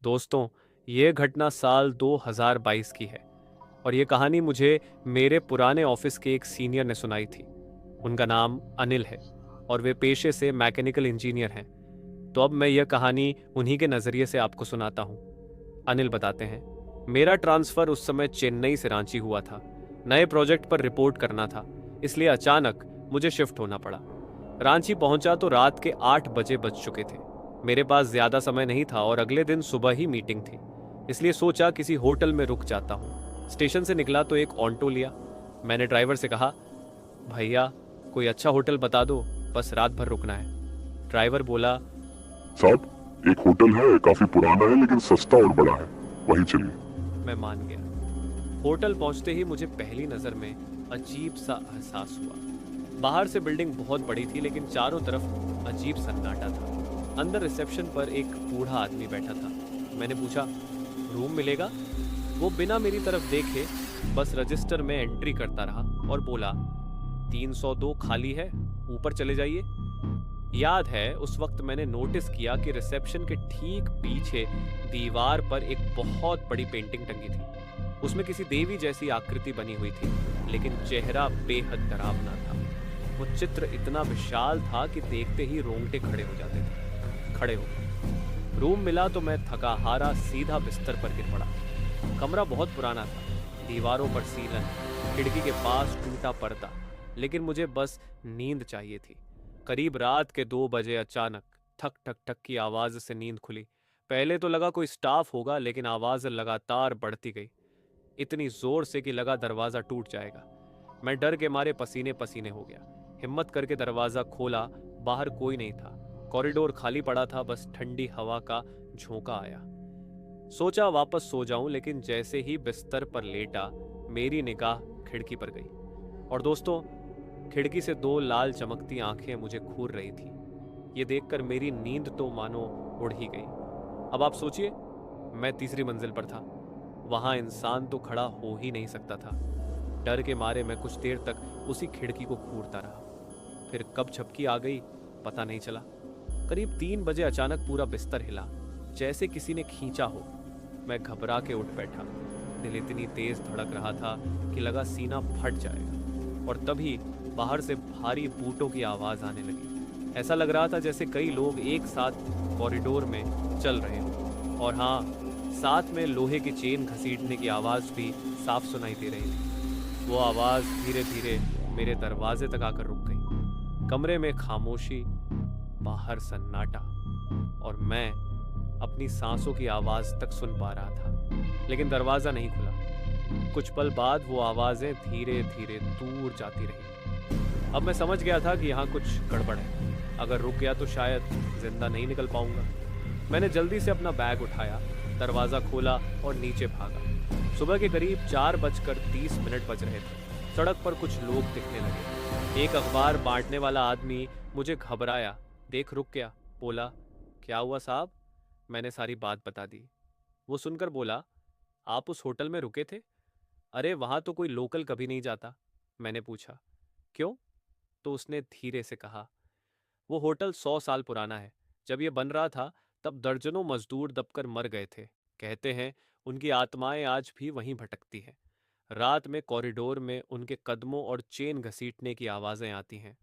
दोस्तों, ये घटना साल 2022 की है और ये कहानी मुझे मेरे पुराने ऑफिस के एक सीनियर ने सुनाई थी। उनका नाम अनिल है और वे पेशे से मैकेनिकल इंजीनियर हैं। तो अब मैं यह कहानी उन्हीं के नज़रिए से आपको सुनाता हूँ। अनिल बताते हैं, मेरा ट्रांसफ़र उस समय चेन्नई से रांची हुआ था। नए प्रोजेक्ट पर रिपोर्ट करना था, इसलिए अचानक मुझे शिफ्ट होना पड़ा। रांची पहुंचा तो रात के 8 बजे बज चुके थे। मेरे पास ज़्यादा समय नहीं था और अगले दिन सुबह ही मीटिंग थी, इसलिए सोचा किसी होटल में रुक जाता हूँ। स्टेशन से निकला तो एक ऑटो लिया। मैंने ड्राइवर से कहा, भैया कोई अच्छा होटल बता दो, बस रात भर रुकना है। ड्राइवर बोला, साहब, एक होटल है, काफी पुराना है लेकिन सस्ता और बड़ा है, वहीं चलिए। मैं मान गया। होटल पहुंचते ही मुझे पहली नज़र में अजीब सा एहसास हुआ। बाहर से बिल्डिंग बहुत बड़ी थी लेकिन चारों तरफ अजीब सन्नाटा था। अंदर रिसेप्शन पर एक बूढ़ा आदमी बैठा था। मैंने पूछा, रूम मिलेगा? वो बिना मेरी तरफ देखे बस रजिस्टर में एंट्री करता रहा और बोला, 302 खाली है, ऊपर चले जाइए। याद है उस वक्त मैंने नोटिस किया कि रिसेप्शन के ठीक पीछे दीवार पर एक बहुत बड़ी पेंटिंग टंगी थी। उसमें किसी देवी जैसी आकृति बनी हुई थी, लेकिन चेहरा बेहद डरावना था। वो चित्र इतना विशाल था कि देखते ही रोंगटे खड़े हो जाते थे। खड़े हो गए। रूम मिला तो मैं थका हारा सीधा बिस्तर पर गिर पड़ा। कमरा बहुत पुराना था, दीवारों पर सीलन, खिड़की के पास टूटा पर्दा, लेकिन मुझे बस नींद चाहिए थी। करीब रात के 2 बजे अचानक ठक ठक ठक की आवाज से नींद खुली। पहले तो लगा कोई स्टाफ होगा, लेकिन आवाज लगातार बढ़ती गई, इतनी जोर से कि लगा दरवाजा टूट जाएगा। मैं डर के मारे पसीने पसीने हो गया। हिम्मत करके दरवाजा खोला। बाहर कोई नहीं था। कॉरिडोर खाली पड़ा था, बस ठंडी हवा का झोंका आया। सोचा वापस सो जाऊं, लेकिन जैसे ही बिस्तर पर लेटा मेरी निगाह खिड़की पर गई। और दोस्तों, खिड़की से दो लाल चमकती आंखें मुझे घूर रही थी। ये देखकर मेरी नींद तो मानो उड़ ही गई। अब आप सोचिए, मैं तीसरी मंजिल पर था। वहां इंसान तो खड़ा हो ही नहीं सकता था। डर के मारे मैं कुछ देर तक उसी खिड़की को घूरता रहा। फिर कब झपकी आ गई पता नहीं चला। करीब 3 बजे अचानक पूरा बिस्तर हिला, जैसे किसी ने खींचा हो। मैं घबरा के उठ बैठा। दिल इतनी तेज धड़क रहा था कि लगा सीना फट जाएगा। और तभी बाहर से भारी बूटों की आवाज आने लगी। ऐसा लग रहा था जैसे कई लोग एक साथ कॉरिडोर में चल रहे हों। और हाँ, साथ में लोहे की चेन घसीटने की आवाज भी साफ सुनाई दे रही थी। वो आवाज धीरे धीरे मेरे दरवाजे तक आकर रुक गई। कमरे में खामोशी, बाहर सन्नाटा, और मैं अपनी सांसों की आवाज तक सुन पा रहा था, लेकिन दरवाजा नहीं खुला। कुछ पल बाद वो आवाजें धीरे धीरे दूर जाती रही। अब मैं समझ गया था कि यहाँ कुछ गड़बड़ है। अगर रुक गया तो शायद जिंदा नहीं निकल पाऊंगा। मैंने जल्दी से अपना बैग उठाया, दरवाजा खोला और नीचे भागा। सुबह के करीब 4:30 बज रहे थे। सड़क पर कुछ लोग दिखने लगे। एक अखबार बांटने वाला आदमी मुझे घबराया देख रुक गया। बोला, क्या हुआ साहब? मैंने सारी बात बता दी। वो सुनकर बोला, आप उस होटल में रुके थे? अरे वहां तो कोई लोकल कभी नहीं जाता। मैंने पूछा, क्यों? तो उसने धीरे से कहा, वो होटल 100 साल पुराना है। जब ये बन रहा था तब दर्जनों मजदूर दबकर मर गए थे। कहते हैं उनकी आत्माएं आज भी वहीं भटकती हैं। रात में कॉरिडोर में उनके कदमों और चेन घसीटने की आवाजें आती हैं।